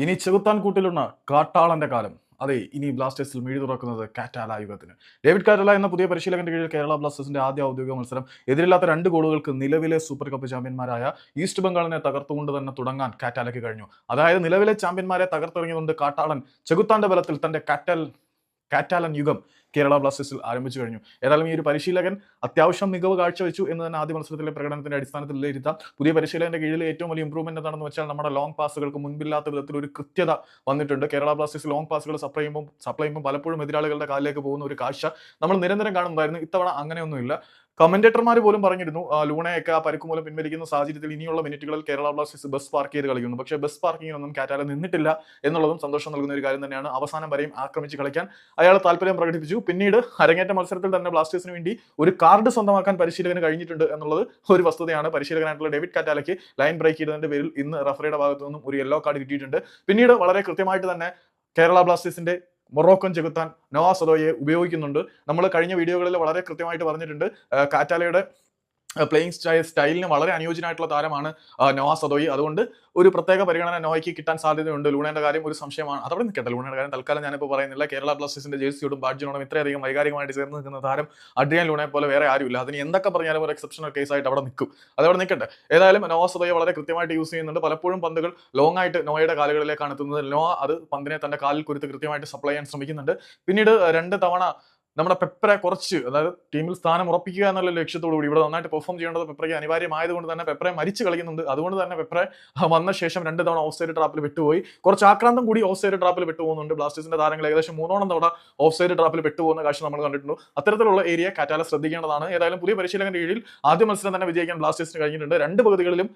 ഇനി ചെകുത്താൻ കൂട്ടിലുള്ള കാട്ടാളന്റെ കാലം. അതെ, ഇനി ബ്ലാസ്റ്റേഴ്സിൽ മിഴി തുറക്കുന്നത് കാറ്റാല യുഗത്തിന്. ഡേവിഡ് കാറ്റാല എന്ന പുതിയ പരിശീലകന്റെ കീഴിൽ കേരള ബ്ലാസ്റ്റേഴ്സിന്റെ ആദ്യ ഔദ്യോഗിക മത്സരം എതിരില്ലാത്ത 2 ഗോളുകൾക്ക് നിലവിലെ സൂപ്പർ കപ്പ് ചാമ്പ്യന്മാരായ ഈസ്റ്റ് ബംഗാളിനെ തകർത്തുകൊണ്ട് തന്നെ തുടങ്ങാൻ കാറ്റാലയ്ക്ക് കഴിഞ്ഞു. അതായത് നിലവിലെ ചാമ്പ്യന്മാരെ തകർത്തെറിഞ്ഞുകൊണ്ട് കാട്ടാളൻ ചെകുത്താന്റെ ബലത്തിൽ തന്റെ കാറ്റാലൻ യുഗം കേരള ബ്ലാസ്റ്റേഴ്സിൽ ആരംഭിച്ചു കഴിഞ്ഞു. ഏതായാലും ഈ ഒരു പരിശീലകൻ അത്യാവശ്യം മികവ് കാഴ്ചവെച്ചു എന്ന് തന്നെ ആദ്യ മത്സരത്തിലെ പ്രകടനത്തിന്റെ അടിസ്ഥാനത്തിൽ വിലയിരുത്താം. പുതിയ പരിശീലകന്റെ കീഴിൽ ഏറ്റവും വലിയ ഇംപ്രൂവ്മെന്റ് എന്താണെന്ന് വെച്ചാൽ നമ്മുടെ ലോങ് പാസുകൾക്ക് മുൻപില്ലാത്ത വിധത്തിൽ ഒരു കൃത്യത വന്നിട്ടുണ്ട്. കേരള ബ്ലാസ്റ്റേഴ്സ് ലോങ് പാസുകൾ സപ്ലൈ ചെയ്യുമ്പോൾ പലപ്പോഴും എതിരാളികളുടെ കാലിലേക്ക് പോകുന്ന ഒരു കാഴ്ച നമ്മൾ നിരന്തരം കാണുന്നതായിരുന്നു. ഇത്തവണ അങ്ങനെയൊന്നുമില്ല. കമന്റേറ്റർമാർ പോലും പറഞ്ഞിരുന്നു ലൂണയൊക്കെ ആ പരിക്ക് മൂലം പിൻവലിക്കുന്ന സാഹചര്യത്തിൽ ഇനിയുള്ള മിനിറ്റുകളിൽ കേരള ബ്ലാസ്റ്റേഴ്സ് ബസ് പാർക്ക് ചെയ്ത് കളിക്കുന്നു. പക്ഷേ ബസ് പാർക്കിങ്ങിനൊന്നും കാറ്റാല നിന്നിട്ടില്ല എന്നുള്ളതും സന്തോഷം നൽകുന്ന ഒരു കാര്യം തന്നെയാണ്. അവസാനം വരെയും ആക്രമിച്ച് കളിക്കാൻ അയാൾ താല്പര്യം പ്രകടിപ്പിച്ചു. പിന്നീട് അരങ്ങേറ്റ മത്സരത്തിൽ തന്നെ ബ്ലാസ്റ്റേഴ്സിന് വേണ്ടി ഒരു കാർഡ് സ്വന്തമാക്കാൻ പരിശീലകന് കഴിഞ്ഞിട്ടുണ്ട് എന്നുള്ളത് ഒരു വസ്തുതയാണ്. പരിശീലകനായിട്ടുള്ള ഡേവിഡ് കാറ്റാലയ്ക്ക് ലൈൻ ബ്രേക്ക് ചെയ്തതിന്റെ പേരിൽ ഇന്ന് റഫറിയുടെ ഭാഗത്തു നിന്നും ഒരു യെല്ലോ കാർഡ് കിട്ടിയിട്ടുണ്ട്. പിന്നീട് വളരെ കൃത്യമായിട്ട് തന്നെ കേരള ബ്ലാസ്റ്റേഴ്സിന്റെ മൊറോക്കൻ ചെകുത്താൻ നോവാ സദോയെ ഉപയോഗിക്കുന്നുണ്ട്. നമ്മൾ കഴിഞ്ഞ വീഡിയോകളിൽ വളരെ കൃത്യമായിട്ട് പറഞ്ഞിട്ടുണ്ട് കാറ്റാലയുടെ പ്ലേയിങ് സ്റ്റൈലിന് വളരെ അനുയോജ്യനായിട്ടുള്ള താരമാണ് നോവാ സദോയി. അതുകൊണ്ട് ഒരു പ്രത്യേക പരിഗണന നോയ്ക്ക് കിട്ടാൻ സാധ്യതയുണ്ട്. ലൂണയുടെ കാര്യം ഒരു സംശയമാണ്, അതവിടെ നിൽക്കട്ടെ. ലൂണയുടെ കാര്യം തൽക്കാലം ഞാനിപ്പോൾ പറയുന്നില്ല. കേരള ബ്ലാസ്റ്റേഴ്സിന്റെ ജേഴ്സിയോടും ബാഡ്ജിനോടും ഇത്രയധികം വൈകാരികമായിട്ട് ചേർന്ന് നിൽക്കുന്ന താരം അഡ്രിയാൻ ലൂണയെ പോലെ വേറെ ആരുമില്ല. അതിന് എന്തൊക്കെ പറഞ്ഞാലും ഒരു എക്സെപ്ഷണൽ കേസായിട്ട് അവിടെ നിൽക്കും. അതവിടെ നിൽക്കട്ടെ. ഏതായാലും നോവാ സദോയെ വളരെ കൃത്യമായിട്ട് യൂസ് ചെയ്യുന്നുണ്ട്. പലപ്പോഴും പന്തുകൾ ലോങ് ആയിട്ട് നോയുടെ കാലുകളിലേക്കാണ് എത്തുന്നത്. നോവ അത് പന്തിനെ തന്റെ കാലിൽ കുരുത്ത് കൃത്യമായിട്ട് സപ്ലൈ ചെയ്യാൻ ശ്രമിക്കുന്നുണ്ട്. പിന്നീട് 2 തവണ നമ്മുടെ പെപ്പറെ കുറച്ച്, അതായത് ടീമിൽ സ്ഥാനം ഉറപ്പിക്കുക എന്നുള്ള ലക്ഷ്യത്തോടു കൂടി ഇവിടെ നന്നായിട്ട് പെർഫോം ചെയ്യേണ്ടത് പെപ്പറയ്ക്ക് അനിവാര്യമായതുകൊണ്ട് തന്നെ പെപ്പറെ മരിച്ച് കളിക്കുന്നുണ്ട്. അതുകൊണ്ട് തന്നെ പെപ്പറെ വന്ന ശേഷം 2 തവണ ഓഫ് സൈഡ് ട്രാപ്പിൽ വിട്ടുപോയി. കുറച്ച് ആക്രാന്തം കൂടി ഓഫ് സൈഡ് ട്രാപ്പിൽ വിട്ടുപോകുന്നുണ്ട്. ബ്ലാസ്റ്റേഴ്സിന്റെ താരങ്ങൾ ഏകദേശം 3 തവണ ഓഫ് സൈഡ് ട്രാപ്പിൽ വിട്ടുപോകുന്ന കാഴ്ച നമ്മൾ കണ്ടിട്ടുണ്ട്. അത്തരത്തിലുള്ള ഏരിയ കാറ്റാല ശ്രദ്ധിക്കേണ്ടതാണ്. ഏതായാലും പുതിയ പരിശീലകന്റെ കീഴിൽ ആദ്യ മത്സരം തന്നെ വിജയിക്കാൻ ബ്ലാസ്റ്റേഴ്സിന് കഴിഞ്ഞിട്ടുണ്ട്. 2 പകുതികളിലും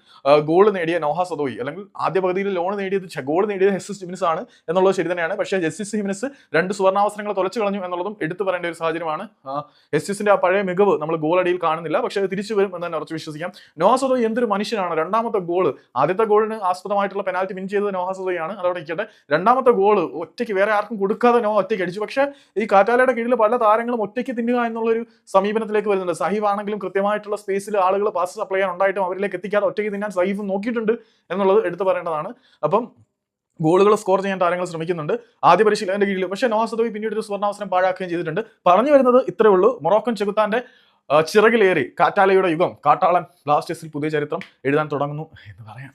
ഗോൾ നേടിയ നോഹാ സദോയി, അല്ലെങ്കിൽ ആദ്യ പകുതിയിൽ ഗോൾ നേടിയത് ജെസ്സിസ് ജിമിനസ് ആണ് എന്നുള്ളത് ശരി തന്നെയാണ്. പക്ഷേ ജെസ്സിസ് ജിമിനസ് 2 സുവർണാവസരങ്ങൾ തുലച്ചു കളഞ്ഞു എന്നുള്ളതും എടുത്തു പറയേണ്ട ഒരു സാഹചര്യമാണ്. എസ്സിന്റെ ആ പഴയ മികവ് നമ്മൾ ഗോൾ അടിയിൽ കാണുന്നില്ല, പക്ഷേ അത് തിരിച്ചു വരും എന്ന് തന്നെ ഉറച്ചു വിശ്വസിക്കാം. നോവാ സദോയി എന്തൊരു മനുഷ്യനാണ്. രണ്ടാമത്തെ ഗോള്, ആദ്യത്തെ ഗോളിന് ആസ്പദമായിട്ടുള്ള പെനാൽറ്റി വിൻ ചെയ്തത് നോവാ സദോയിയാണ്, അതോടെ നിൽക്കട്ടെ. രണ്ടാമത്തെ ഗോള് ഒറ്റയ്ക്ക് വേറെ ആർക്കും കൊടുക്കാതെ നോവ ഒറ്റയ്ക്ക് അടിച്ചു. പക്ഷേ ഈ കാറ്റാലയുടെ കീഴിൽ പല താരങ്ങളും ഒറ്റയ്ക്ക് തിന്നുക എന്നുള്ളൊരു സമീപനത്തിലേക്ക് വരുന്നുണ്ട്. സഹീഫ് ആണെങ്കിലും കൃത്യമായിട്ടുള്ള സ്പേസിൽ ആളുകൾ പാസ് സപ്ലൈ ചെയ്യാൻ ഉണ്ടായിട്ടും അവരിലേക്ക് എത്തിക്കാതെ ഒറ്റയ്ക്ക് തിന്നാൻ സഹീഫ് നോക്കിയിട്ടുണ്ട് എന്നുള്ളത് എടുത്തു പറയേണ്ടതാണ്. അപ്പം ഗോളുകൾ സ്കോർ ചെയ്യാൻ താരങ്ങൾ ശ്രമിക്കുന്നുണ്ട് ആദ്യ പരിശീലകന്റെ കീഴിൽ. പക്ഷേ നോവാ സദോയി പിന്നീട് ഒരു സുവർണാവസരം പാഴാക്കുകയും ചെയ്തിട്ടുണ്ട്. പറഞ്ഞു വരുന്നത് ഇത്രേ ഉള്ളൂ. മൊറോക്കൻ ചെകുത്താന്റെ ചിറകിലേറി കാറ്റാലയുടെ യുഗം, കാട്ടാളൻ ബ്ലാസ്റ്റേഴ്സിൽ പുതിയ ചരിത്രം എഴുതാൻ തുടങ്ങുന്നു എന്ന് പറയാം.